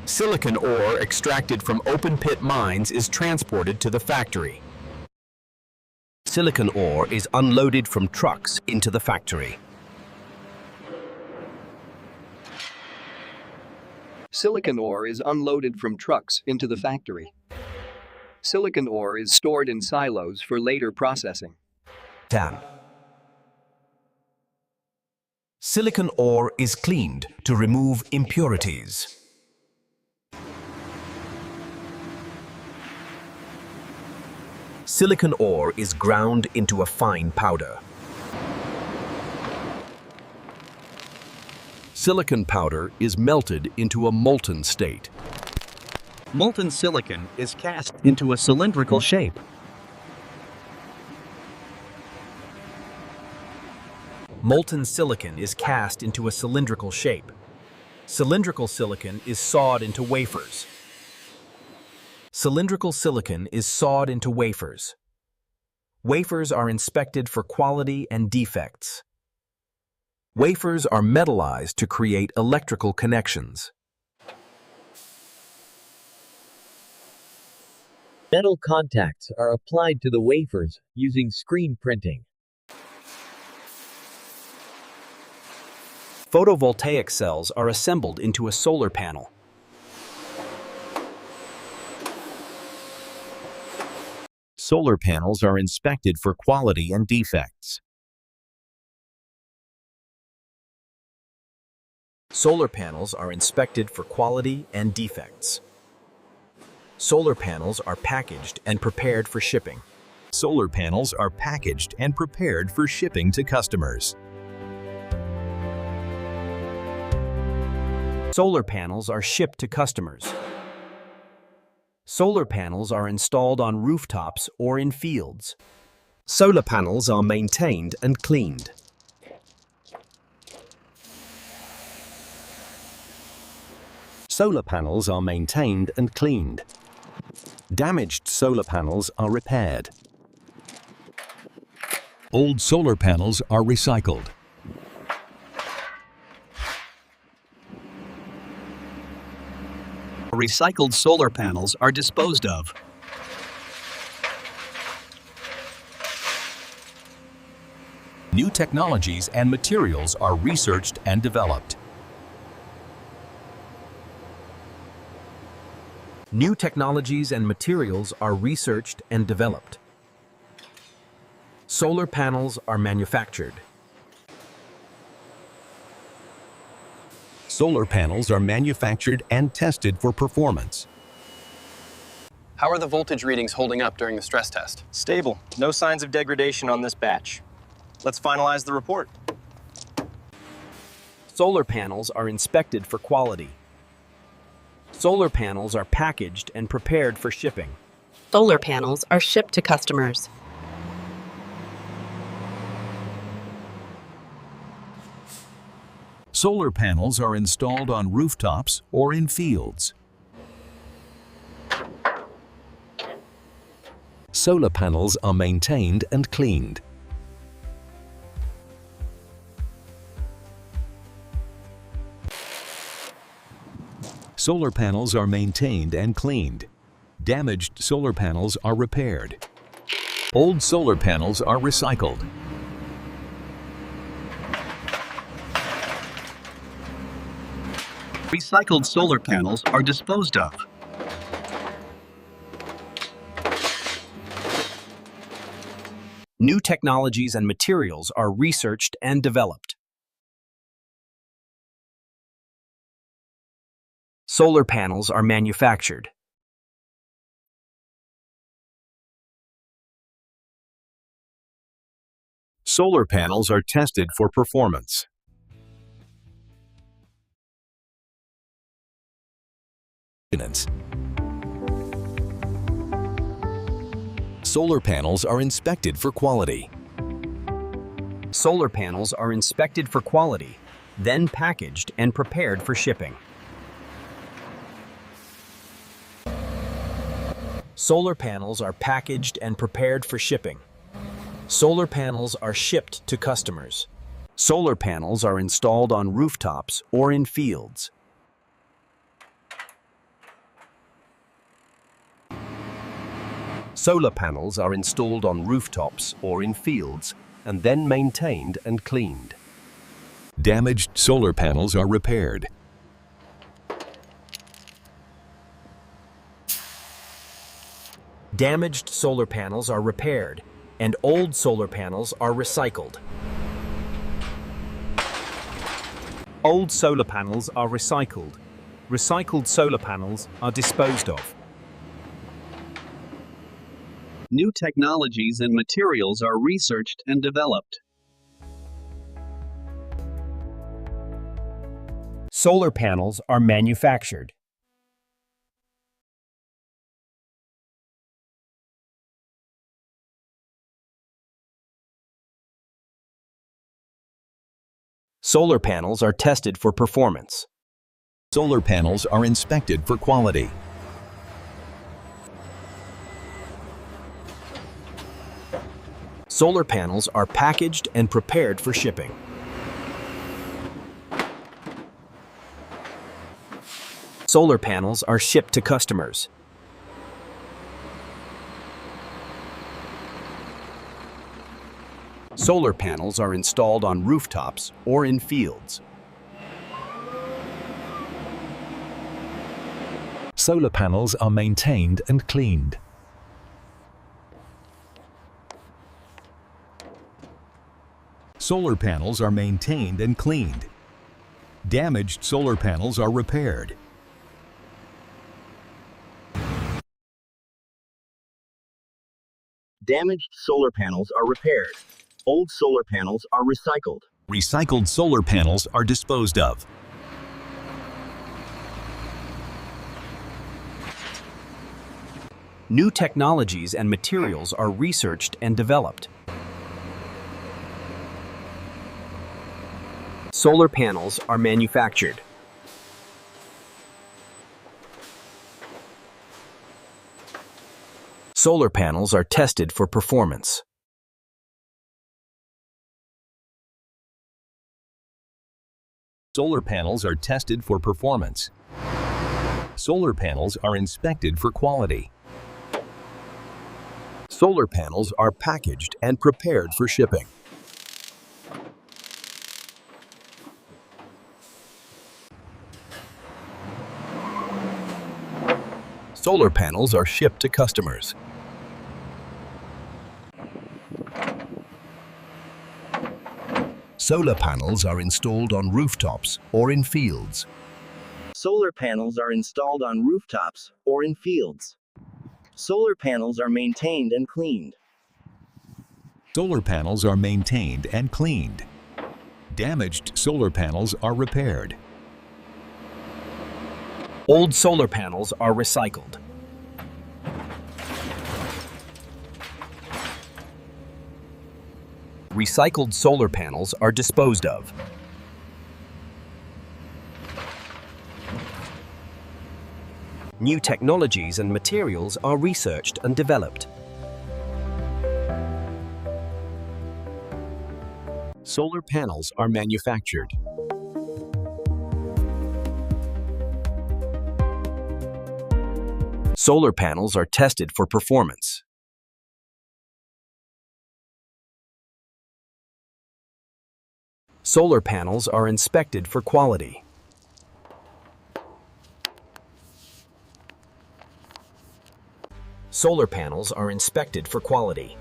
Silicon ore extracted from open-pit mines is transported to the factory. Silicon ore is unloaded from trucks into the factory. Silicon ore is unloaded from trucks into the factory. Silicon ore is stored in silos for later processing. Dam. Silicon ore is cleaned to remove impurities. Silicon ore is ground into a fine powder. Silicon powder is melted into a molten state. Molten silicon is cast into a cylindrical shape. Molten silicon is cast into a cylindrical shape. Cylindrical silicon is sawed into wafers. Cylindrical silicon is sawed into wafers. Wafers are inspected for quality and defects. Wafers are metallized to create electrical connections. Metal contacts are applied to the wafers using screen printing. Photovoltaic cells are assembled into a solar panel. Solar panels are inspected for quality and defects. Solar panels are inspected for quality and defects. Solar panels are packaged and prepared for shipping. Solar panels are packaged and prepared for shipping to customers. Solar panels are shipped to customers. Solar panels are installed on rooftops or in fields. Solar panels are maintained and cleaned. Solar panels are maintained and cleaned. Damaged solar panels are repaired. Old solar panels are recycled. Recycled solar panels are disposed of. New technologies and materials are researched and developed. New technologies and materials are researched and developed. Solar panels are manufactured. Solar panels are manufactured and tested for performance. How are the voltage readings holding up during the stress test? Stable. No signs of degradation on this batch. Let's finalize the report. Solar panels are inspected for quality. Solar panels are packaged and prepared for shipping. Solar panels are shipped to customers. Solar panels are installed on rooftops or in fields. Solar panels are maintained and cleaned. Solar panels are maintained and cleaned. Damaged solar panels are repaired. Old solar panels are recycled. Recycled solar panels are disposed of. New technologies and materials are researched and developed. Solar panels are manufactured. Solar panels are tested for performance. Solar panels are inspected for quality. Solar panels are inspected for quality, then packaged and prepared for shipping. Solar panels are packaged and prepared for shipping. Solar panels are shipped to customers. Solar panels are installed on rooftops or in fields. Solar panels are installed on rooftops or in fields and then maintained and cleaned. Damaged solar panels are repaired. Damaged solar panels are repaired, and old solar panels are recycled. Old solar panels are recycled. Recycled solar panels are disposed of. New technologies and materials are researched and developed. Solar panels are manufactured. Solar panels are tested for performance. Solar panels are inspected for quality. Solar panels are packaged and prepared for shipping. Solar panels are shipped to customers. Solar panels are installed on rooftops or in fields. Solar panels are maintained and cleaned. Solar panels are maintained and cleaned. Damaged solar panels are repaired. Damaged solar panels are repaired. Old solar panels are recycled. Recycled solar panels are disposed of. New technologies and materials are researched and developed. Solar panels are manufactured. Solar panels are tested for performance. Solar panels are tested for performance. Solar panels are inspected for quality. Solar panels are packaged and prepared for shipping. Solar panels are shipped to customers. Solar panels are installed on rooftops or in fields. Solar panels are installed on rooftops or in fields. Solar panels are maintained and cleaned. Solar panels are maintained and cleaned. Damaged solar panels are repaired. Old solar panels are recycled. Recycled solar panels are disposed of. New technologies and materials are researched and developed. Solar panels are manufactured. Solar panels are tested for performance. Solar panels are inspected for quality. Solar panels are inspected for quality.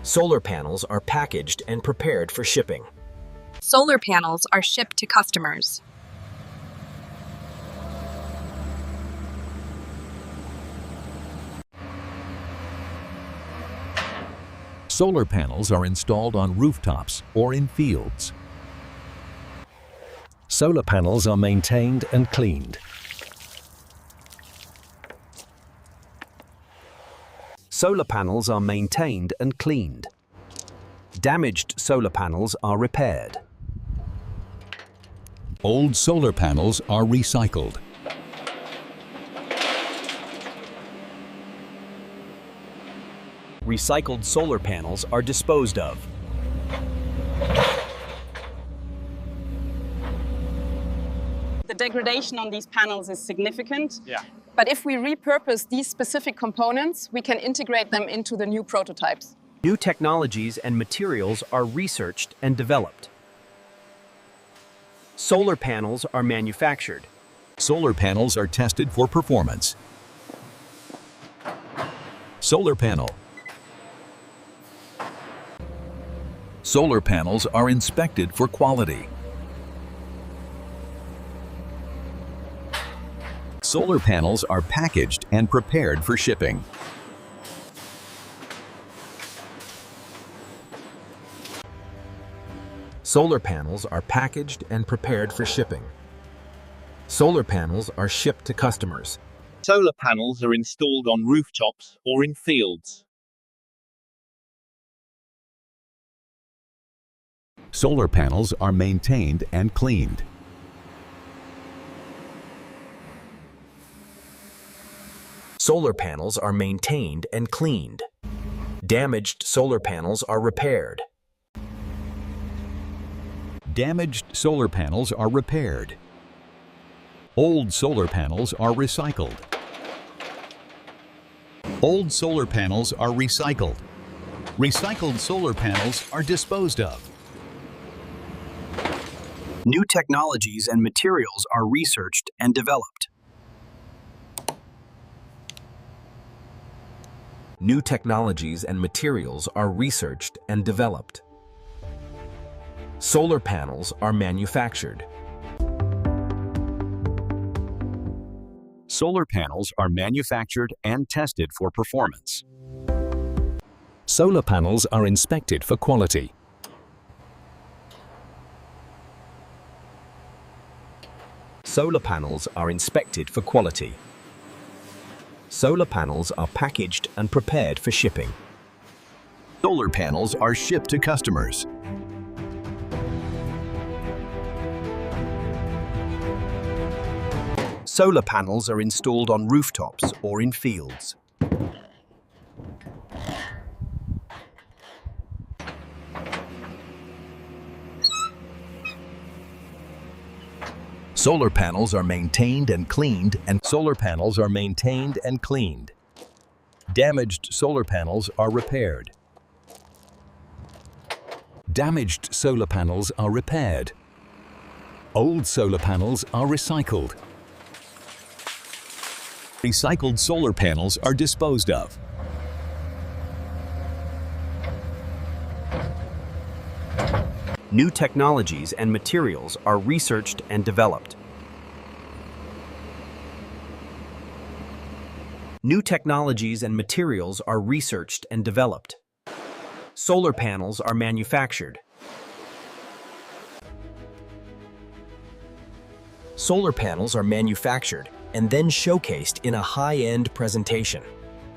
Solar panels are packaged and prepared for shipping. Solar panels are shipped to customers. Solar panels are installed on rooftops or in fields. Solar panels are maintained and cleaned. Solar panels are maintained and cleaned. Damaged solar panels are repaired. Old solar panels are recycled. Recycled solar panels are disposed of. The degradation on these panels is significant. Yeah. But if we repurpose these specific components, we can integrate them into the new prototypes. New technologies and materials are researched and developed. Solar panels are manufactured. Solar panels are tested for performance. Solar panel. Solar panels are inspected for quality. Solar panels are packaged and prepared for shipping. Solar panels are packaged and prepared for shipping. Solar panels are shipped to customers. Solar panels are installed on rooftops or in fields. Solar panels are maintained and cleaned. Solar panels are maintained and cleaned. Damaged solar panels are repaired. Damaged solar panels are repaired. Old solar panels are recycled. Old solar panels are recycled. Recycled solar panels are disposed of. New technologies and materials are researched and developed. New technologies and materials are researched and developed. Solar panels are manufactured. Solar panels are manufactured and tested for performance. Solar panels are inspected for quality. Solar panels are inspected for quality. Solar panels are packaged and prepared for shipping. Solar panels are shipped to customers. Solar panels are installed on rooftops or in fields. Solar panels are maintained and cleaned, and solar panels are maintained and cleaned. Damaged solar panels are repaired. Damaged solar panels are repaired. Old solar panels are recycled. Recycled solar panels are disposed of. New technologies and materials are researched and developed. New technologies and materials are researched and developed. Solar panels are manufactured. Solar panels are manufactured and then showcased in a high-end presentation.